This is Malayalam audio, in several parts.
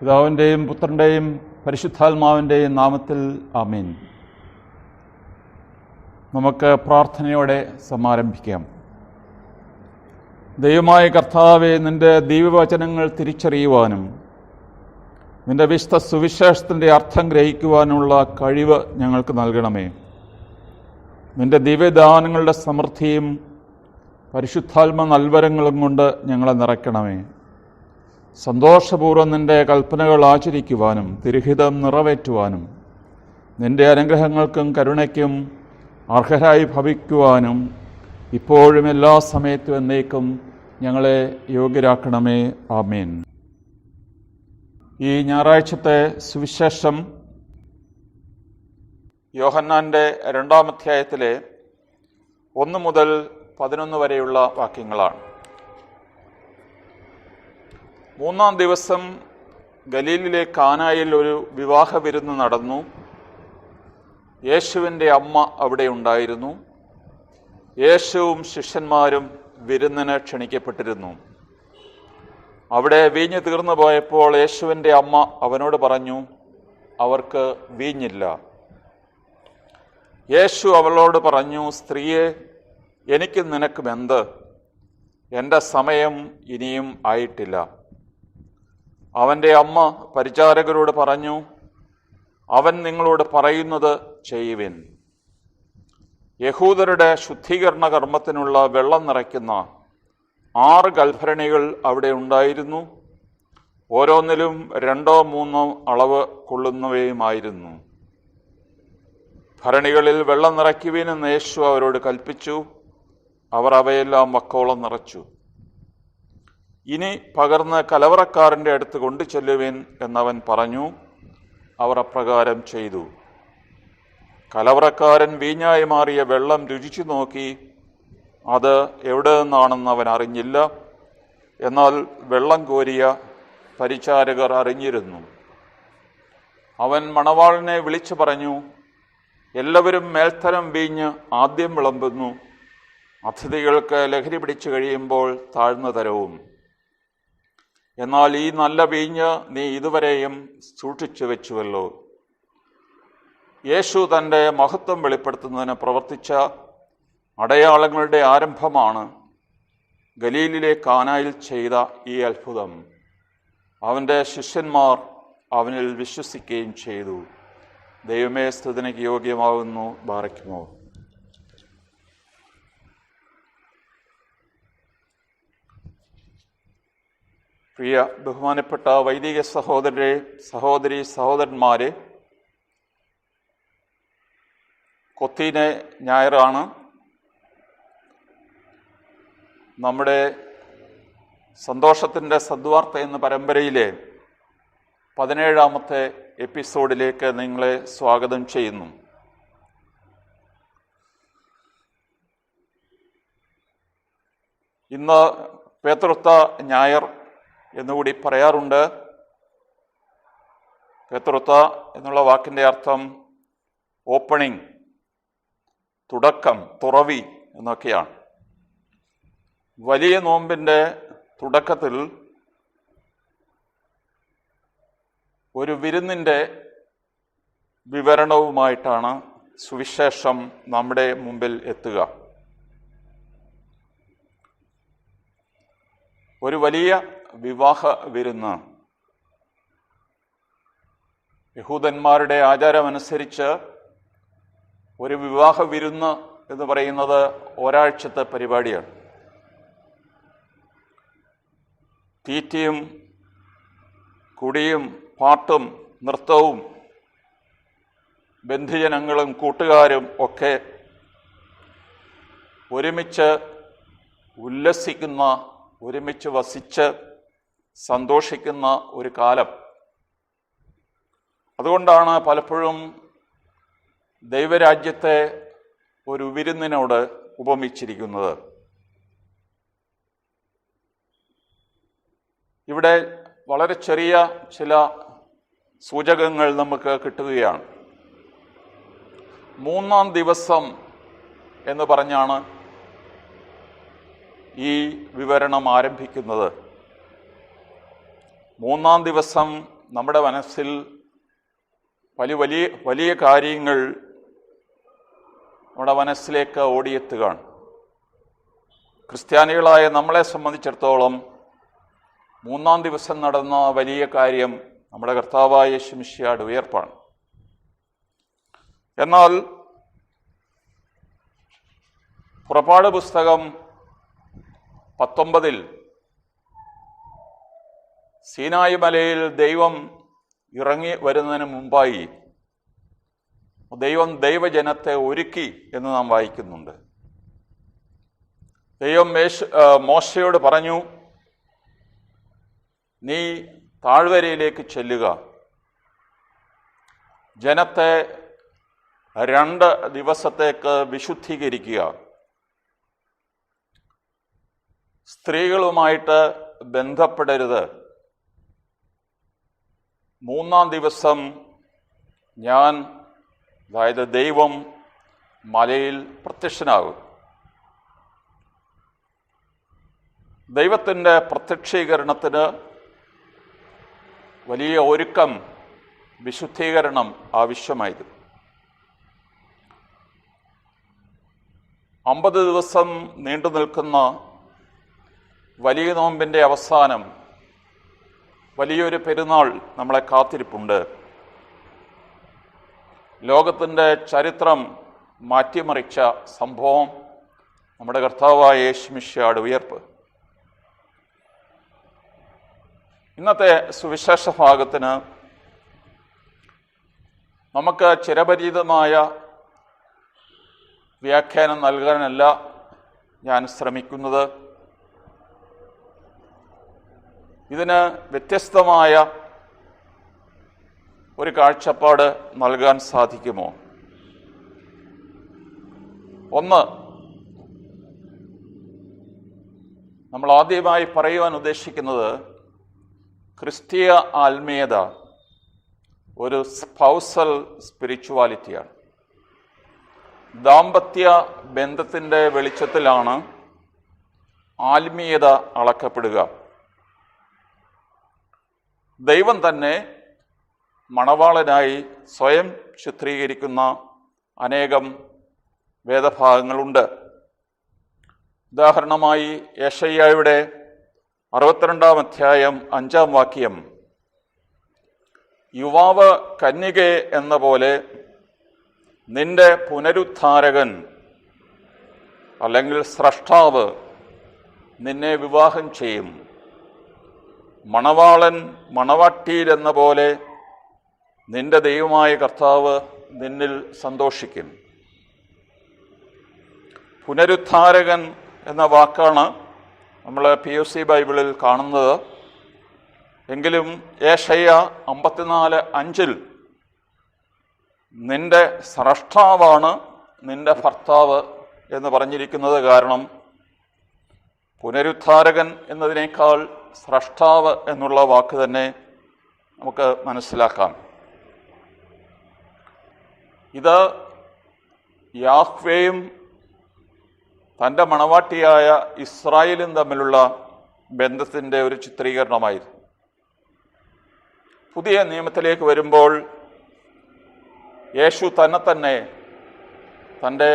പിതാവിൻ്റെയും പുത്രൻ്റെയും പരിശുദ്ധാത്മാവിൻ്റെയും നാമത്തിൽ ആമീൻ. നമുക്ക് പ്രാർത്ഥനയോടെ സമാരംഭിക്കാം. ദൈവമായ കർത്താവേ, നിൻ്റെ ദൈവവചനങ്ങൾ തിരിച്ചറിയുവാനും നിൻ്റെ വിശുദ്ധ സുവിശേഷത്തിൻ്റെ അർത്ഥം ഗ്രഹിക്കുവാനുള്ള കഴിവ് ഞങ്ങൾക്ക് നൽകണമേ. നിൻ്റെ ദിവ്യദാനങ്ങളുടെ സമൃദ്ധിയും പരിശുദ്ധാത്മ നൽവരങ്ങളും കൊണ്ട് ഞങ്ങളെ നിറയ്ക്കണമേ. സന്തോഷപൂർവ്വം നിൻ്റെ കൽപ്പനകൾ ആചരിക്കുവാനും തിരുഹിതം നിറവേറ്റുവാനും നിൻ്റെ അനുഗ്രഹങ്ങൾക്കും കരുണയ്ക്കും അർഹരായി ഭവിക്കുവാനും ഇപ്പോഴും എല്ലാ സമയത്തും എന്നേക്കും ഞങ്ങളെ യോഗ്യരാക്കണമേ. ആമേൻ. ഈ ഞായറാഴ്ചത്തെ സുവിശേഷം യോഹന്നാൻ്റെ 2-ാം അധ്യായത്തിലെ 1 മുതൽ 11 വരെയുള്ള വാക്യങ്ങളാണ്. 3-ാം ദിവസം ഗലീലിലെ കാനായിൽ ഒരു വിവാഹ വിരുന്ന് നടന്നു. യേശുവിൻ്റെ അമ്മ അവിടെ ഉണ്ടായിരുന്നു. യേശുവും ശിഷ്യന്മാരും വിരുന്നിന് ക്ഷണിക്കപ്പെട്ടിരുന്നു. അവിടെ വീഞ്ഞ് തീർന്നു പോയപ്പോൾ യേശുവിൻ്റെ അമ്മ അവനോട് പറഞ്ഞു, അവർക്ക് വീഞ്ഞില്ല. യേശു അവളോട് പറഞ്ഞു, സ്ത്രീയെ, എനിക്കും നിനക്കും എന്ത്? എൻ്റെ സമയം ഇനിയും ആയിട്ടില്ല. അവൻ്റെ അമ്മ പരിചാരകരോട് പറഞ്ഞു, അവൻ നിങ്ങളോട് പറയുന്നത് ചെയ്യുവിൻ. യഹൂദരുടെ ശുദ്ധീകരണ കർമ്മത്തിനുള്ള വെള്ളം നിറയ്ക്കുന്ന 6 കൽഭരണികൾ അവിടെ ഉണ്ടായിരുന്നു. ഓരോന്നിലും 2-3 അളവ് കൊള്ളുന്നവയുമായിരുന്നു. ഭരണികളിൽ വെള്ളം നിറയ്ക്കുവിനെന്ന് യേശു അവരോട് കൽപ്പിച്ചു. അവർ അവയെല്ലാം വക്കോളം നിറച്ചു. ഇനി പകർന്ന് കലവറക്കാരൻ്റെ അടുത്ത് കൊണ്ടു ചെല്ലുവിൻ എന്നവൻ പറഞ്ഞു. അവർ അപ്രകാരം ചെയ്തു. കലവറക്കാരൻ വീഞ്ഞായി മാറിയ വെള്ളം രുചിച്ചു നോക്കി. അത് എവിടെ നിന്നാണെന്ന് അവൻ അറിഞ്ഞില്ല. എന്നാൽ വെള്ളം കോരിയ പരിചാരകർ അറിഞ്ഞിരുന്നു. അവൻ മണവാളിനെ വിളിച്ചു പറഞ്ഞു, എല്ലാവരും മേൽത്തരം വീഞ്ഞ് ആദ്യം വിളമ്പുന്നു, അതിഥികൾക്ക് ലഹരി പിടിച്ചു കഴിയുമ്പോൾ താഴ്ന്ന തരവും. എന്നാൽ ഈ നല്ല വീഞ്ഞ് നീ ഇതുവരെയും സൂക്ഷിച്ചു വെച്ചുവല്ലോ. യേശു തൻ്റെ മഹത്വം വെളിപ്പെടുത്തുന്നതിന് പ്രവർത്തിച്ച അടയാളങ്ങളുടെ ആരംഭമാണ് ഗലീലിലെ കാനായിൽ ചെയ്ത ഈ അത്ഭുതം. അവൻ്റെ ശിഷ്യന്മാർ അവനിൽ വിശ്വസിക്കുകയും ചെയ്തു. ദൈവമേ, സ്തുതിക്ക് യോഗ്യമാകുന്നു. ബാറയ്ക്കുമോ. പ്രിയ ബഹുമാനപ്പെട്ട വൈദിക സഹോദരന്മാരെ, കൊത്തീനെ ഞായറാണ്. നമ്മുടെ സന്തോഷത്തിൻ്റെ സദ്വാർത്ത എന്ന പരമ്പരയിലെ 17-ാമത്തെ എപ്പിസോഡിലേക്ക് നിങ്ങളെ സ്വാഗതം ചെയ്യുന്നു. ഇന്ന് പേതൃത്വ ഞായർ എന്നുകൂടി പറയാറുണ്ട്. പേതൃത്വ എന്നുള്ള വാക്കിൻ്റെ അർത്ഥം ഓപ്പണിംഗ്, തുടക്കം, തുറവി എന്നൊക്കെയാണ്. വലിയ നോമ്പിൻ്റെ തുടക്കത്തിൽ ഒരു വിരുന്നിൻ്റെ വിവരണവുമായിട്ടാണ് സുവിശേഷം നമ്മുടെ മുമ്പിൽ എത്തുക. ഒരു വലിയ വിവാഹ വിരുന്ന്. യഹൂദന്മാരുടെ ആചാരമനുസരിച്ച് ഒരു വിവാഹ വിരുന്ന് എന്ന് പറയുന്നത് ഒരാഴ്ചത്തെ പരിപാടിയാണ്. തീറ്റയും കുടിയും പാട്ടും നൃത്തവും ബന്ധുജനങ്ങളും കൂട്ടുകാരും ഒക്കെ ഒരുമിച്ച് ഉല്ലസിക്കുന്ന, ഒരുമിച്ച് വസിച്ച് സന്തോഷിക്കുന്ന ഒരു കാലം. അതുകൊണ്ടാണ് പലപ്പോഴും ദൈവരാജ്യത്തെ ഒരു വിരുന്നിനോട് ഉപമിച്ചിരിക്കുന്നത്. ഇവിടെ വളരെ ചെറിയ ചില സൂചകങ്ങൾ നമുക്ക് കിട്ടുകയാണ്. 3-ാം ദിവസം എന്ന് പറഞ്ഞാണ് ഈ വിവരണം ആരംഭിക്കുന്നത്. 3-ാം ദിവസം നമ്മുടെ മനസ്സിൽ വലിയ കാര്യങ്ങൾ നമ്മുടെ മനസ്സിലേക്ക് ഓടിയെത്തുകയാണ്. ക്രിസ്ത്യാനികളായ നമ്മളെ സംബന്ധിച്ചിടത്തോളം മൂന്നാം ദിവസം നടന്ന വലിയ കാര്യം നമ്മുടെ കർത്താവായ യേശു മിശിഹായുടെ ഉയർപ്പാണ്. എന്നാൽ പുറപ്പാട് പുസ്തകം 19 സീനായി മലയിൽ ദൈവം ഇറങ്ങി വരുന്നതിന് മുമ്പായി ദൈവം ദൈവജനത്തെ ഒരുക്കി എന്ന് നാം വായിക്കുന്നുണ്ട്. ദൈവം മോശയോട് പറഞ്ഞു, നീ താഴ്വരയിലേക്ക് ചെല്ലുക, ജനത്തെ 2 ദിവസത്തേക്ക് വിശുദ്ധീകരിക്കുക, സ്ത്രീകളുമായിട്ട് ബന്ധപ്പെടരുത്, 3-ാം ദിവസം ഞാൻ, അതായത് ദൈവം മലയിൽ പ്രത്യക്ഷനാകും. ദൈവത്തിൻ്റെ പ്രത്യക്ഷീകരണത്തിന് വലിയ ഒരുക്കം, വിശുദ്ധീകരണം ആവശ്യമായിരുന്നു. 50 ദിവസം നീണ്ടു നിൽക്കുന്ന വലിയ നോമ്പിൻ്റെ അവസാനം വലിയൊരു പെരുന്നാൾ നമ്മളെ കാത്തിരിപ്പുണ്ട്. ലോകത്തിൻ്റെ ചരിത്രം മാറ്റിമറിച്ച സംഭവം നമ്മുടെ കർത്താവായ യേശു മിശിഹായുടെ ഉയർപ്പ്. ഇന്നത്തെ സുവിശേഷ ഭാഗത്തിന് നമുക്ക് ചിരപരിചിതമായ വ്യാഖ്യാനം നൽകാനല്ല ഞാൻ ശ്രമിക്കുന്നത്. ഇതിന് വ്യത്യസ്തമായ ഒരു കാഴ്ചപ്പാട് നൽകാൻ സാധിക്കുമോ? ഒന്ന്, നമ്മൾ ആദ്യമായി പറയുവാൻ ഉദ്ദേശിക്കുന്നത് ക്രിസ്തീയ ആത്മീയത ഒരു സ്പൗസൽ സ്പിരിച്വാലിറ്റിയാണ്. ദാമ്പത്യ ബന്ധത്തിൻ്റെ വെളിച്ചത്തിലാണ് ആത്മീയത അളക്കപ്പെടുക. ദൈവം തന്നെ മണവാളനായി സ്വയം ചിത്രീകരിക്കുന്ന അനേകം വേദഭാഗങ്ങളുണ്ട്. ഉദാഹരണമായി യെശയ്യായുടെ 62-ാം അധ്യായം 5-ാം വാക്യം, യുവാവ് കന്യകെ എന്ന പോലെ നിന്റെ പുനരുദ്ധാരകൻ അല്ലെങ്കിൽ സ്രഷ്ടാവ് നിന്നെ വിവാഹം ചെയ്യും, മണവാളൻ മണവാട്ടിയിലെന്ന പോലെ നിന്റെ ദൈവമായ കർത്താവ് നിന്നിൽ സന്തോഷിക്കും. പുനരുദ്ധാരകൻ എന്ന വാക്കാണ് നമ്മൾ POC ബൈബിളിൽ കാണുന്നത്. എങ്കിലും യെശയ്യാ 54:5 നിന്റെ സ്രഷ്ടാവാണ് നിന്റെ ഭർത്താവ് എന്ന് പറഞ്ഞിരിക്കുന്നത് കാരണം പുനരുദ്ധാരകൻ എന്നതിനേക്കാൾ സ്രഷ്ടാവ് എന്നുള്ള വാക്ക് തന്നെ നമുക്ക് മനസ്സിലാക്കാം. ഇത് യാഹ്വേയും തൻ്റെ മണവാട്ടിയായ ഇസ്രായേലും തമ്മിലുള്ള ബന്ധത്തിൻ്റെ ഒരു ചിത്രീകരണമായിരുന്നു. പുതിയ നിയമത്തിലേക്ക് വരുമ്പോൾ യേശു തന്നെ തൻ്റെ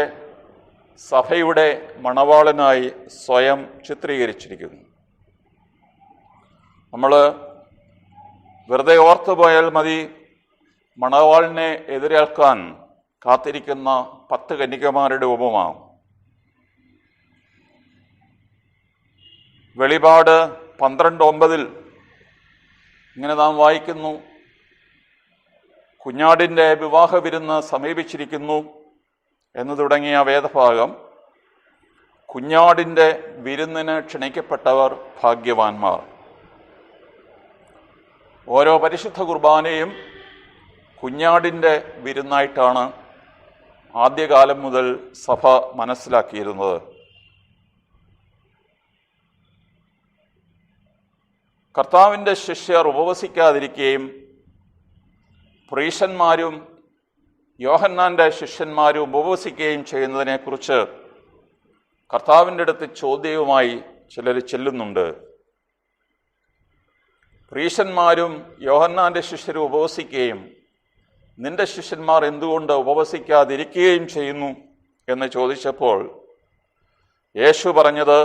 സഭയുടെ മണവാളനായി സ്വയം ചിത്രീകരിച്ചിരിക്കുന്നു. നമ്മൾ വെറുതെ ഓർത്തുപോയാൽ മതി, മണവാളിനെ എതിരേൽക്കാൻ കാത്തിരിക്കുന്ന 10 കന്യകമാരുടെ ഉപമ. വെളിപാട് 12:9 ഇങ്ങനെ നാം വായിക്കുന്നു, കുഞ്ഞാടിൻ്റെ വിവാഹ വിരുന്ന് സമീപിച്ചിരിക്കുന്നു എന്ന് തുടങ്ങിയ വേദഭാഗം കുഞ്ഞാടിൻ്റെ വിരുന്നിന് ക്ഷണിക്കപ്പെട്ടവർ ഭാഗ്യവാന്മാർ. ഓരോ പരിശുദ്ധ കുർബാനയും കുഞ്ഞാടിൻ്റെ വിരുന്നായിട്ടാണ് ആദ്യകാലം മുതൽ സഭ മനസ്സിലാക്കിയിരുന്നത്. കർത്താവിൻ്റെ ശിഷ്യർ ഉപവസിക്കാതിരിക്കുകയും പ്രീശന്മാരും യോഹന്നാൻ്റെ ശിഷ്യന്മാരും ഉപവസിക്കുകയും ചെയ്യുന്നതിനെക്കുറിച്ച് കർത്താവിൻ്റെ അടുത്ത് ചോദ്യവുമായി ചിലർ ചെല്ലുന്നുണ്ട്. പ്രീശന്മാരും യോഹന്നാൻ്റെ ശിഷ്യരും ഉപവസിക്കുകയും നിന്റെ ശിഷ്യന്മാർ എന്തുകൊണ്ട് ഉപവസിക്കാതിരിക്കുകയും ചെയ്യുന്നു എന്ന് ചോദിച്ചപ്പോൾ യേശു പറഞ്ഞത്,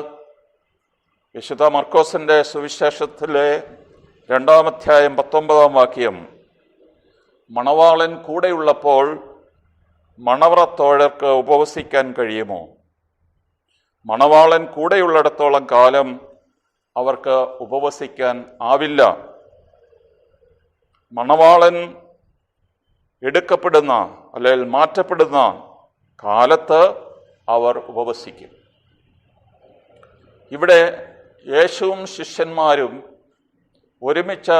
വിശുദ്ധ മർക്കോസിൻ്റെ സുവിശേഷത്തിലെ 2-ാം അധ്യായം 19-ാം വാക്യം, മണവാളൻ കൂടെയുള്ളപ്പോൾ മണവറത്തോഴർക്ക് ഉപവസിക്കാൻ കഴിയുമോ? മണവാളൻ കൂടെയുള്ളിടത്തോളം കാലം അവർക്ക് ഉപവസിക്കാൻ ആവില്ല. മണവാളൻ എടുക്കപ്പെടുന്ന അല്ലെങ്കിൽ മാറ്റപ്പെടുന്ന കാലത്ത് അവർ ഉപവസിക്കും. ഇവിടെ യേശുവും ശിഷ്യന്മാരും ഒരുമിച്ച്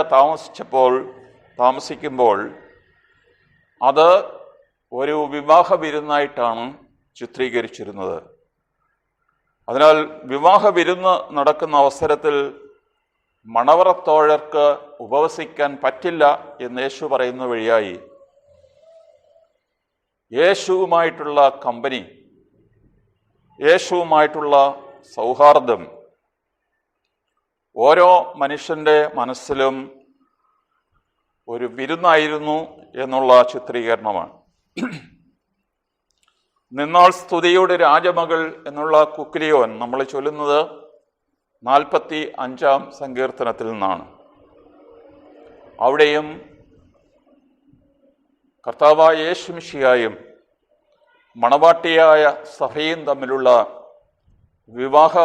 താമസിക്കുമ്പോൾ അത് ഒരു വിവാഹ വിരുന്നായിട്ടാണ് ചിത്രീകരിച്ചിരുന്നത്. അതിനാൽ വിവാഹ വിരുന്ന് നടക്കുന്ന അവസരത്തിൽ മണവറത്തോഴർക്ക് ഉപവസിക്കാൻ പറ്റില്ല എന്ന് യേശു പറയുന്ന വഴിയായി യേശുവുമായിട്ടുള്ള കമ്പനി, യേശുവുമായിട്ടുള്ള സൗഹാർദ്ദം ഓരോ മനുഷ്യൻ്റെ മനസ്സിലും ഒരു വിരുന്നായിരുന്നു എന്നുള്ള ചിത്രീകരണമാണ്. നിന്നാൾ സ്തുതിയുടെ രാജമകൾ എന്നുള്ള കുക്രിയോൻ നമ്മൾ ചൊല്ലുന്നത് 45-ാം സങ്കീർത്തനത്തിൽ നിന്നാണ്. അവിടെയും കർത്താവായ യേശു മിശിഹായും മണവാട്ടിയായ സഭയും തമ്മിലുള്ള വിവാഹ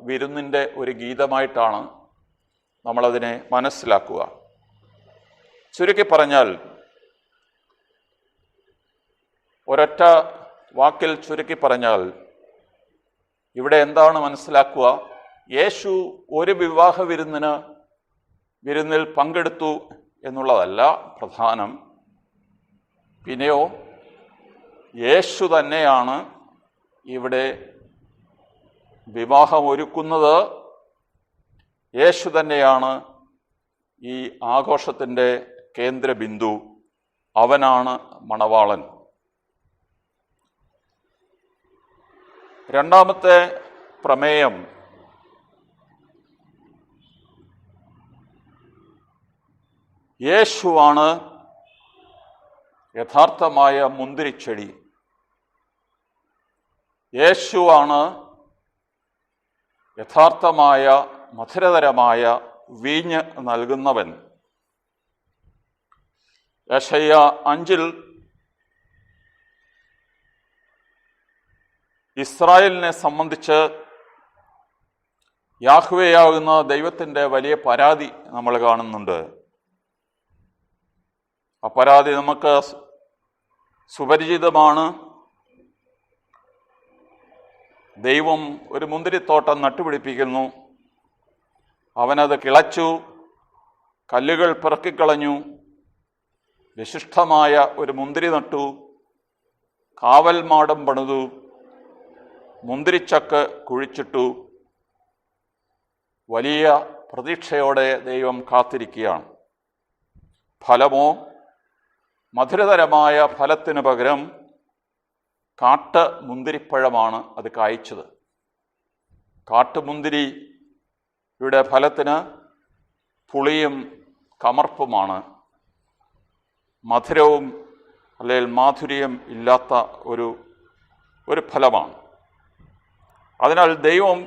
വിരുന്നിൻ്റെ ഒരു ഗീതമായിട്ടാണ് നമ്മളതിനെ മനസ്സിലാക്കുക. ചുരുക്കി പറഞ്ഞാൽ, ഒരൊറ്റ വാക്കിൽ ചുരുക്കി പറഞ്ഞാൽ ഇവിടെ എന്താണ് മനസ്സിലാക്കുക? യേശു ഒരു വിവാഹ വിരുന്നിൽ പങ്കെടുത്തു എന്നുള്ളതല്ല പ്രധാനം. പിന്നെയോ യേശു തന്നെയാണ് ഇവിടെ വിവാഹം ഒരുക്കുന്നത്. യേശു തന്നെയാണ് ഈ ആഘോഷത്തിൻ്റെ കേന്ദ്രബിന്ദു. അവനാണ് മണവാളൻ. രണ്ടാമത്തെ പ്രമേയം, യേശുവാണ് യഥാർത്ഥമായ മുന്തിരിച്ചെടി. യേശുവാണ് യഥാർത്ഥമായ മധുരതരമായ വീഞ്ഞ് നൽകുന്നവൻ. യെശയ്യാ 5-ൽ ഇസ്രായേലിനെ സംബന്ധിച്ച് യാഹ്വേയാകുന്ന ദൈവത്തിൻ്റെ വലിയ പരാതി നമ്മൾ കാണുന്നുണ്ട്. ആ പരാതി നമുക്ക് സുപരിചിതമാണ്. ദൈവം ഒരു മുന്തിരിത്തോട്ടം നട്ടുപിടിപ്പിക്കുന്നു. അവനത് കിളച്ചു, കല്ലുകൾ പിറക്കിക്കളഞ്ഞു, വിശിഷ്ടമായ ഒരു മുന്തിരി നട്ടു, കാവൽ മാടം പണിതു, മുന്തിരിച്ചക്ക് കുഴിച്ചിട്ടു. വലിയ പ്രതീക്ഷയോടെ ദൈവം കാത്തിരിക്കുകയാണ്. ഫലമോ മധുരതരമായ ഫലത്തിന് പകരം മുന്തിരിപ്പഴമാണ് അത് കായ്ച്ചത്. കാട്ടുമുന്തിരിയുടെ ഫലത്തിന് പുളിയും കമർപ്പുമാണ്, മധുരവും അല്ലെങ്കിൽ മാധുര്യം ഇല്ലാത്ത ഒരു ഫലമാണ്. അതിനാൽ ദൈവം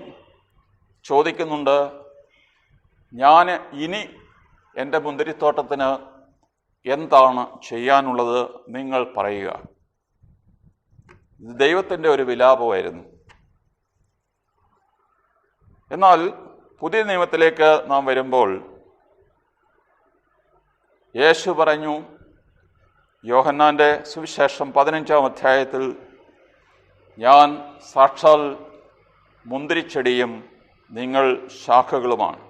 ചോദിക്കുന്നുണ്ട്, ഞാൻ ഇനി എൻ്റെ മുന്തിരിത്തോട്ടത്തിന് എന്താണ് ചെയ്യാനുള്ളത് നിങ്ങൾ പറയുക. ഇത് ദൈവത്തിൻ്റെ ഒരു വിലാപമായിരുന്നു. എന്നാൽ പുതിയ നിയമത്തിലേക്ക് നാം വരുമ്പോൾ യേശു പറഞ്ഞു, യോഹന്നാൻ്റെ സുവിശേഷം 15-ാം അധ്യായത്തിൽ, ഞാൻ സാക്ഷാൽ മുന്തിരിച്ചെടിയും നിങ്ങൾ ശാഖകളുമാണ്.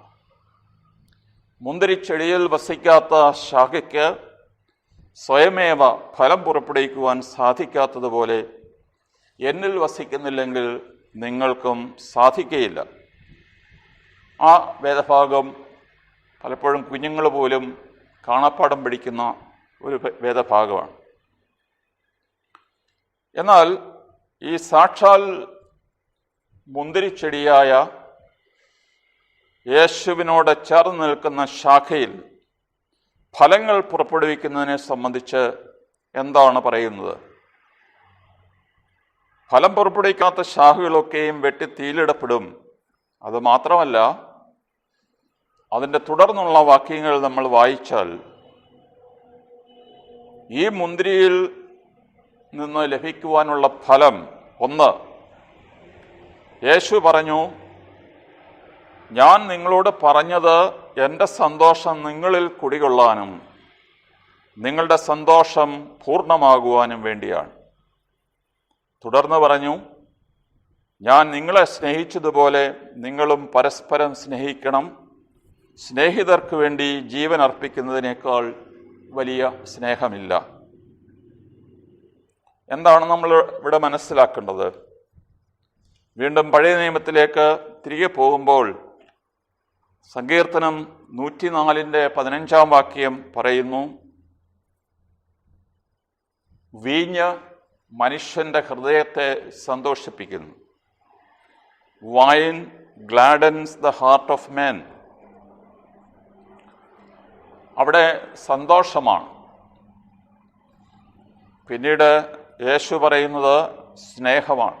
മുന്തിരിച്ചെടിയിൽ വസിക്കാത്ത ശാഖയ്ക്ക് സ്വയമേവ ഫലം പുറപ്പെടുവിക്കുവാൻ സാധിക്കാത്തതുപോലെ എന്നിൽ വസിക്കുന്നില്ലെങ്കിൽ നിങ്ങൾക്കും സാധിക്കുകയില്ല. ആ വേദഭാഗം പലപ്പോഴും കുഞ്ഞുങ്ങൾ പോലും കാണാപ്പാഠം പഠിക്കുന്ന ഒരു വേദഭാഗമാണ്. എന്നാൽ ഈ സാക്ഷാൽ മുന്തിരിച്ചെടിയായ യേശുവിനോട് ചേർന്ന് നിൽക്കുന്ന ശാഖയിൽ ഫലങ്ങൾ പുറപ്പെടുവിക്കുന്നതിനെ സംബന്ധിച്ച് എന്താണ് പറയുന്നത്? ഫലം പുറപ്പെടുവിക്കാത്ത ശാഖകളൊക്കെയും വെട്ടി തീയിലിടപ്പെടും. അതുമാത്രമല്ല, അതിൻ്റെ തുടർന്നുള്ള വാക്യങ്ങൾ നമ്മൾ വായിച്ചാൽ ഈ മുന്തിരിയിൽ നിന്ന് ലഭിക്കുവാനുള്ള ഫലം ഒന്ന്, യേശു പറഞ്ഞു, ഞാൻ നിങ്ങളോട് പറഞ്ഞത് എൻ്റെ സന്തോഷം നിങ്ങളിൽ കുടികൊള്ളാനും നിങ്ങളുടെ സന്തോഷം പൂർണ്ണമാകുവാനും വേണ്ടിയാണ്. തുടർന്ന് പറഞ്ഞു, ഞാൻ നിങ്ങളെ സ്നേഹിച്ചതുപോലെ നിങ്ങളും പരസ്പരം സ്നേഹിക്കണം. സ്നേഹിതർക്ക് വേണ്ടി ജീവൻ അർപ്പിക്കുന്നതിനേക്കാൾ വലിയ സ്നേഹമില്ല. എന്താണ് നമ്മൾ ഇവിടെ മനസ്സിലാക്കേണ്ടത്? വീണ്ടും പഴയ നിയമത്തിലേക്ക് തിരികെ പോകുമ്പോൾ സങ്കീർത്തനം 104:15 വാക്യം പറയുന്നു, വീഞ്ഞ് മനുഷ്യൻ്റെ ഹൃദയത്തെ സന്തോഷിപ്പിക്കുന്നു. Wine gladdens the heart of man. അവിടെ സന്തോഷമാണ്. പിന്നീട് യേശു പറയുന്നത് സ്നേഹമാണ്.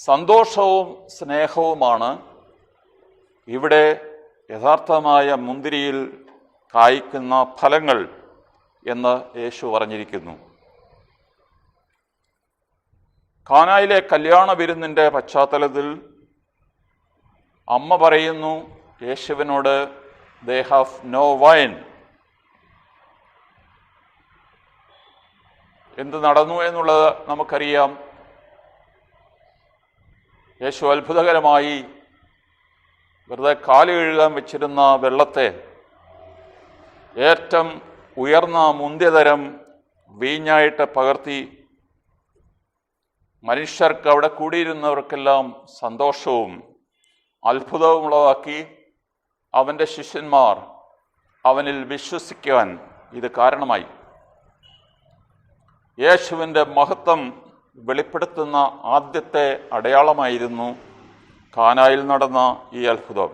സന്തോഷവും സ്നേഹവുമാണ് ഇവിടെ യഥാർത്ഥമായ മുന്തിരിയിൽ കായ്ക്കുന്ന ഫലങ്ങൾ എന്ന് യേശു പറഞ്ഞിരിക്കുന്നു. കാനായിലെ കല്യാണ വിരുന്നിൻ്റെ പശ്ചാത്തലത്തിൽ അമ്മ പറയുന്നു യേശുവിനോട്, they have no wine. എന്ത് നടന്നു എന്നുള്ളത് നമുക്കറിയാം. യേശു അത്ഭുതകരമായി വെറുതെ കാല് കഴുകാൻ വെച്ചിരുന്ന വെള്ളത്തെ ഏറ്റവും ഉയർന്ന മുന്തിയതരം വീഞ്ഞായിട്ട് പകർത്തി മനുഷ്യർക്ക്, അവിടെ കൂടിയിരുന്നവർക്കെല്ലാം സന്തോഷവും അത്ഭുതവും ഉളവാക്കി. അവൻ്റെ ശിഷ്യന്മാർ അവനിൽ വിശ്വസിക്കാൻ ഇത് കാരണമായി. യേശുവിൻ്റെ മഹത്വം വെളിപ്പെടുത്തുന്ന ആദ്യത്തെ അടയാളമായിരുന്നു കാനായിൽ നടന്ന ഈ അത്ഭുതം.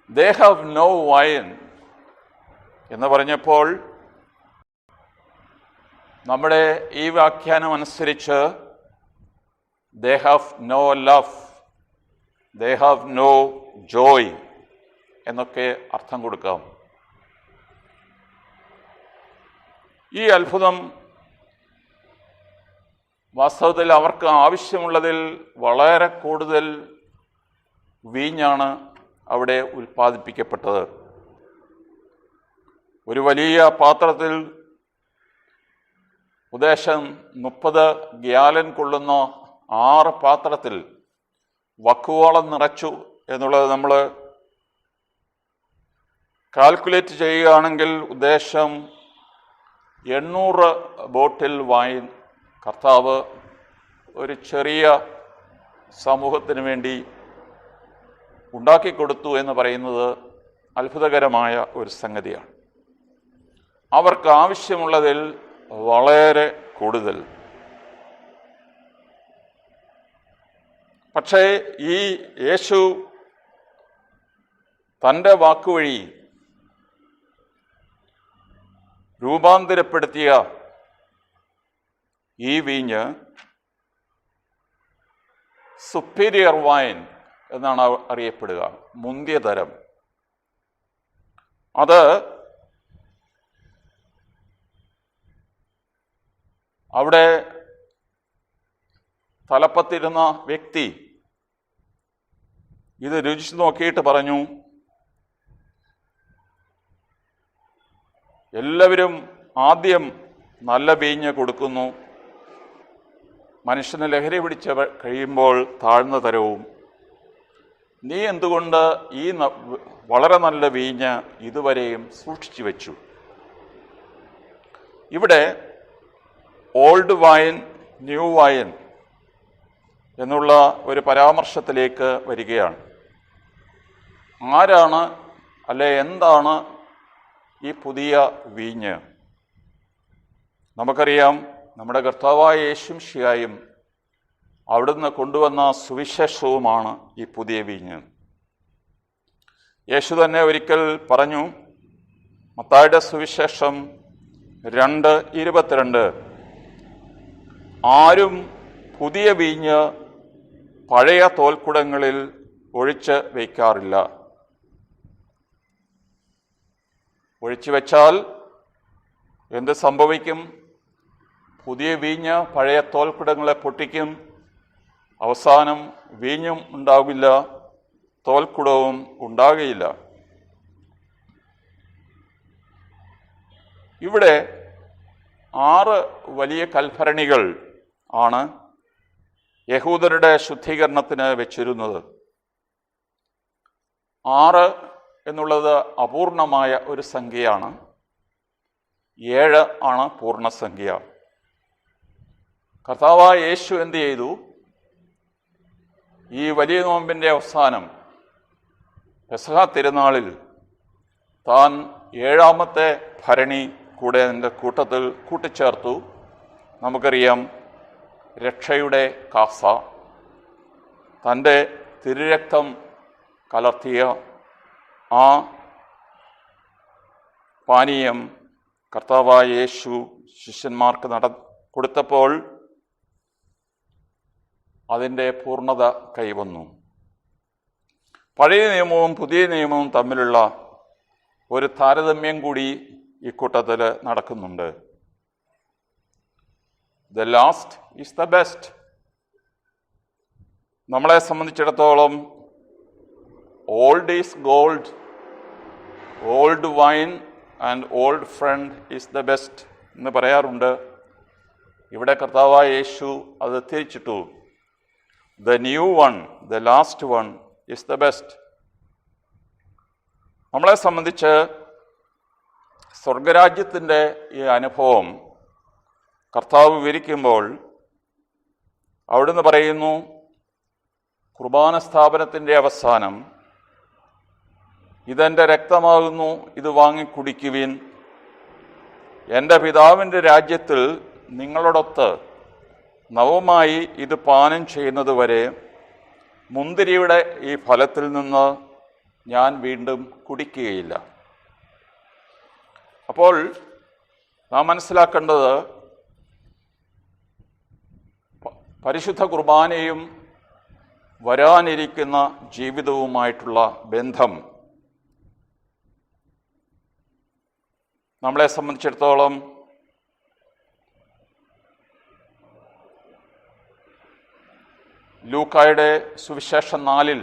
They have no wine എന്ന് പറഞ്ഞപ്പോൾ നമ്മുടെ ഈ വ്യാഖ്യാനം അനുസരിച്ച് they have no love, they have no joy എന്നൊക്കെ അർത്ഥം കൊടുക്കാം. ഈ അത്ഭുതം വാസ്തവത്തിൽ അവർക്ക് ആവശ്യമുള്ളതിൽ വളരെ കൂടുതൽ വീഞ്ഞാണ് അവിടെ ഉൽപ്പാദിപ്പിക്കപ്പെട്ടത്. ഒരു വലിയ പാത്രത്തിൽ ഉദ്ദേശം 30 ഗ്യാലൻ കൊള്ളുന്ന 6 പാത്രത്തിൽ വക്കുവോളം നിറച്ചു എന്നുള്ളത് നമ്മൾ കാൽക്കുലേറ്റ് ചെയ്യുകയാണെങ്കിൽ ഉദ്ദേശം 800 ബോട്ടിൽ വൈൻ കർത്താവ് ഒരു ചെറിയ സമൂഹത്തിന് വേണ്ടി ഉണ്ടാക്കിക്കൊടുത്തു എന്ന് പറയുന്നത് അത്ഭുതകരമായ ഒരു സംഗതിയാണ്. അവർക്ക് ആവശ്യമുള്ളതിൽ വളരെ കൂടുതൽ. പക്ഷേ ഈ യേശു തൻ്റെ വാക്കുവഴി രൂപാന്തരപ്പെടുത്തിയ ഈ വീഞ്ഞ് സുപ്പീരിയർ വൈൻ എന്നാണ് അറിയപ്പെടുക, മുന്തിയ തരം. അത് അവിടെ തലപ്പത്തിരുന്ന വ്യക്തി ഇത് രുചിച്ച് നോക്കിയിട്ട് പറഞ്ഞു, എല്ലാവരും ആദ്യം നല്ല വീഞ്ഞ് കൊടുക്കുന്നു, മനുഷ്യന് ലഹരി പിടിച്ച് കഴിയുമ്പോൾ താഴ്ന്ന തരവും. നീ എന്തുകൊണ്ട് ഈ വളരെ നല്ല വീഞ്ഞ് ഇതുവരെയും സൂക്ഷിച്ചു വെച്ചു? ഇവിടെ ഓൾഡ് വൈൻ, ന്യൂ വൈൻ എന്നുള്ള ഒരു പരാമർശത്തിലേക്ക് വരികയാണ്. ആരാണ് അല്ലെ എന്താണ് ഈ പുതിയ വീഞ്ഞ്? നമുക്കറിയാം, നമ്മുടെ കർത്താവായ യേശു മിശിഹായും അവിടുന്ന് കൊണ്ടുവന്ന സുവിശേഷവുമാണ് ഈ പുതിയ വീഞ്ഞ്. യേശു തന്നെ ഒരിക്കൽ പറഞ്ഞു, മത്തായിയുടെ സുവിശേഷം 2:22, ആരും പുതിയ വീഞ്ഞ് പഴയ തോൽക്കുടങ്ങളിൽ ഒഴിച്ച് വയ്ക്കാറില്ല. ഒഴിച്ചു വെച്ചാൽ എന്ത് സംഭവിക്കും? പുതിയ വീഞ്ഞ് പഴയ തോൽക്കുടങ്ങളെ പൊട്ടിക്കും. അവസാനം വീഞ്ഞും ഉണ്ടാകില്ല, തോൽക്കുടവും ഉണ്ടാകുകയില്ല. ഇവിടെ 6 വലിയ കൽഭരണികൾ ആണ് യഹൂദരുടെ ശുദ്ധീകരണത്തിന് വെച്ചിരുന്നത്. 6 എന്നുള്ളത് അപൂർണമായ ഒരു സംഖ്യയാണ്. 7 ആണ് പൂർണ്ണസംഖ്യ. കർത്താവായ യേശു എന്ത് ചെയ്തു? ഈ വലിയ നോമ്പിൻ്റെ അവസാനം പെസഹ തിരുനാളിൽ താൻ 7ാമത്തെ ഭരണി കൂടെ അതിൻ്റെ കൂട്ടത്തിൽ കൂട്ടിച്ചേർത്തു. നമുക്കറിയാം, രക്ഷയുടെ കാസ, തൻ്റെ തിരുരക്തം കലർത്തിയ ആ പാനീയം കർത്താവായ യേശു ശിഷ്യന്മാർക്ക് കൊടുത്തപ്പോൾ അതിൻ്റെ പൂർണ്ണത കൈവന്നു. പഴയ നിയമവും പുതിയ നിയമവും തമ്മിലുള്ള ഒരു താരതമ്യം കൂടി ഈ കൂട്ടത്തിൽ നടക്കുന്നുണ്ട്. The last is the best. നമ്മളെ സംബന്ധിച്ചിടത്തോളം old is gold, old wine and old friend is the best എന്ന് പറയാറുണ്ട്. ഇവിടെ കർത്താവായ യേശു അത് തിരിച്ചിട്ടു. The new one, the last one is the best. നമ്മളെ സംബന്ധിച്ച് സ്വർഗരാജ്യത്തിൻ്റെ ഈ അനുഭവം കർത്താവ് വിവരിക്കുമ്പോൾ അവിടുന്ന് പറയുന്നു, കുർബാന സ്ഥാപനത്തിൻ്റെ അവസാനം, ഇതെൻ്റെ രക്തമാകുന്നു, ഇത് വാങ്ങി കുടിക്കുവിൻ. എൻ്റെ പിതാവിൻ്റെ രാജ്യത്തിൽ നിങ്ങളോടൊത്ത് നവമായി ഇത് പാനം ചെയ്യുന്നത് വരെ മുന്തിരിയുടെ ഈ ഫലത്തിൽ നിന്ന് ഞാൻ വീണ്ടും കുടിക്കുകയില്ല. അപ്പോൾ നാം മനസ്സിലാക്കേണ്ടത് പരിശുദ്ധ കുർബാനയും വരാനിരിക്കുന്ന ജീവിതവുമായിട്ടുള്ള ബന്ധം നമ്മളെ സംബന്ധിച്ചിടത്തോളം ലൂക്കായുടെ സുവിശേഷം 4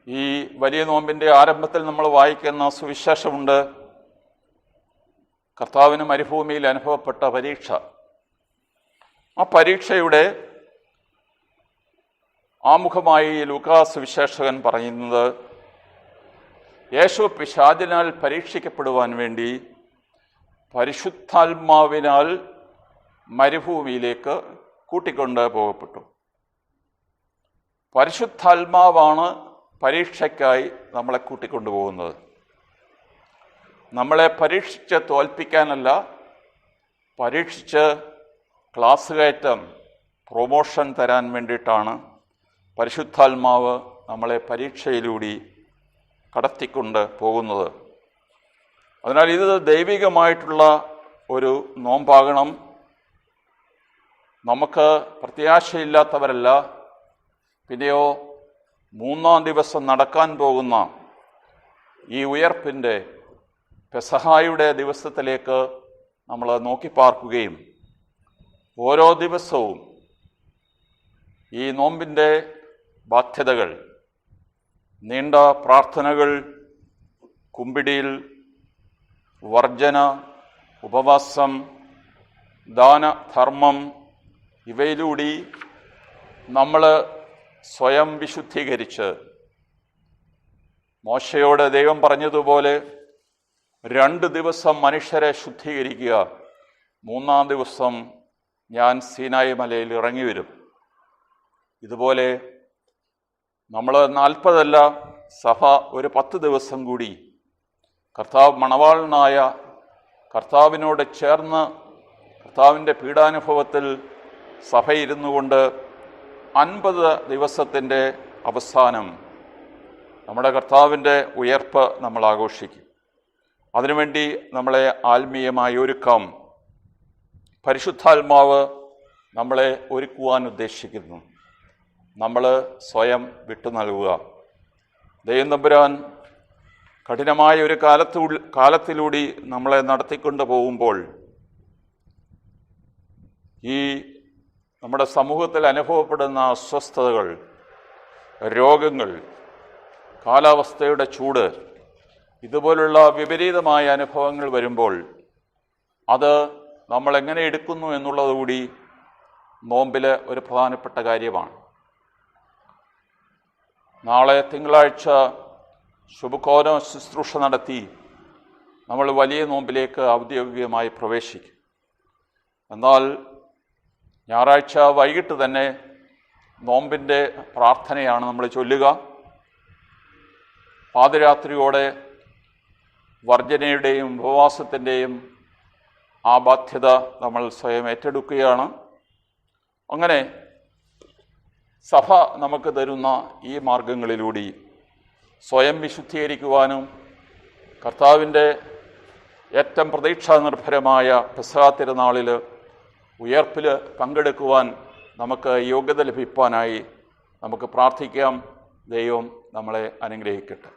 ഈ വലിയ നോമ്പിൻ്റെ ആരംഭത്തിൽ നമ്മൾ വായിക്കുന്ന സുവിശേഷമുണ്ട്. കർത്താവിന് മരുഭൂമിയിൽ അനുഭവപ്പെട്ട പരീക്ഷ. ആ പരീക്ഷയുടെ ആമുഖമായി ലൂക്കാ സുവിശേഷകൻ പറയുന്നത്, യേശു പിശാചിനാൽ പരീക്ഷിക്കപ്പെടുവാൻ വേണ്ടി പരിശുദ്ധാത്മാവിനാൽ മരുഭൂമിയിലേക്ക് കൂട്ടിക്കൊണ്ട് പോകപ്പെട്ടു. പരിശുദ്ധാത്മാവാണ് പരീക്ഷയ്ക്കായി നമ്മളെ കൂട്ടിക്കൊണ്ടുപോകുന്നത്. നമ്മളെ പരീക്ഷിച്ച് തോൽപ്പിക്കാനല്ല, പരീക്ഷിച്ച് ക്ലാസ് കയറ്റം, പ്രൊമോഷൻ തരാൻ വേണ്ടിയിട്ടാണ് പരിശുദ്ധാത്മാവ് നമ്മളെ പരീക്ഷയിലൂടെ കടത്തിക്കൊണ്ട് പോകുന്നത്. അതിനാൽ ഇത് ദൈവികമായിട്ടുള്ള ഒരു നോമ്പാകണം. നമുക്ക് പ്രത്യാശയില്ലാത്തവരല്ല, പിന്നെയോ 3-ാം ദിവസം നടക്കാൻ പോകുന്ന ഈ ഉയർപ്പിൻ്റെ പെസഹായുടെ ദിവസത്തിലേക്ക് നമ്മൾ നോക്കിപ്പാർക്കുകയും ഓരോ ദിവസവും ഈ നോമ്പിൻ്റെ ബാധ്യതകൾ, നീണ്ട പ്രാർത്ഥനകൾ, കുമ്പിടിയിൽ, വർജന, ഉപവാസം, ദാനധർമ്മം, ഇവയിലൂടെ നമ്മൾ സ്വയം വിശുദ്ധീകരിച്ച് മോശയോട് ദൈവം പറഞ്ഞതുപോലെ 2 ദിവസം മനുഷ്യരെ ശുദ്ധീകരിക്കുക, 3-ാം ദിവസം ഞാൻ സീനായി മലയിൽ ഇറങ്ങി വരും. ഇതുപോലെ നമ്മൾ 40 അല്ല, സഭ ഒരു 10 ദിവസം കൂടി കർത്താവ് മണവാളനായ കർത്താവിനോട് ചേർന്ന് കർത്താവിൻ്റെ പീഡാനുഭവത്തിൽ സഭയിരുന്നു കൊണ്ട് 50 ദിവസത്തിൻ്റെ അവസാനം നമ്മുടെ കർത്താവിൻ്റെ ഉയർപ്പ് നമ്മൾ ആഘോഷിക്കും. അതിനുവേണ്ടി നമ്മളെ ആത്മീയമായി ഒരുക്കാം. പരിശുദ്ധാത്മാവ് നമ്മളെ ഒരുക്കുവാൻ ഉദ്ദേശിക്കുന്നു. നമ്മൾ സ്വയം വിട്ടു നൽകുക. ദൈവം തമ്പുരാൻ കഠിനമായ ഒരു കാലത്തിലൂടെ നമ്മളെ നടത്തിക്കൊണ്ട് പോകുമ്പോൾ ഈ നമ്മുടെ സമൂഹത്തിൽ അനുഭവപ്പെടുന്ന അസ്വസ്ഥതകൾ, രോഗങ്ങൾ, കാലാവസ്ഥയുടെ ചൂട്, ഇതുപോലുള്ള വിപരീതമായ അനുഭവങ്ങൾ വരുമ്പോൾ അത് നമ്മളെങ്ങനെ എടുക്കുന്നു എന്നുള്ളത് കൂടി നോമ്പിൽ ഒരു പ്രധാനപ്പെട്ട കാര്യമാണ്. നാളെ തിങ്കളാഴ്ച ശുഭകോന ശുശ്രൂഷ നടത്തി നമ്മൾ വലിയ നോമ്പിലേക്ക് ഔദ്യോഗികമായി പ്രവേശിക്കും. എന്നാൽ ഞായറാഴ്ച വൈകിട്ട് തന്നെ നോമ്പിൻ്റെ പ്രാർത്ഥനയാണ് നമ്മൾ ചൊല്ലുക. പാതിരാത്രിയോടെ വർജനയുടെയും ഉപവാസത്തിൻ്റെയും ആ ബാധ്യത നമ്മൾ സ്വയം ഏറ്റെടുക്കുകയാണ്. അങ്ങനെ സഭ നമുക്ക് തരുന്ന ഈ മാർഗങ്ങളിലൂടെ സ്വയം വിശുദ്ധീകരിക്കുവാനും കർത്താവിൻ്റെ ഏറ്റവും പ്രതീക്ഷാനിർഭരമായ പെസഹ തിരുനാളിൽ ഉയർപ്പിൽ പങ്കെടുക്കുവാൻ നമുക്ക് യോഗ്യത ലഭിക്കാനായി നമുക്ക് പ്രാർത്ഥിക്കാം. ദൈവം നമ്മളെ അനുഗ്രഹിക്കട്ടെ.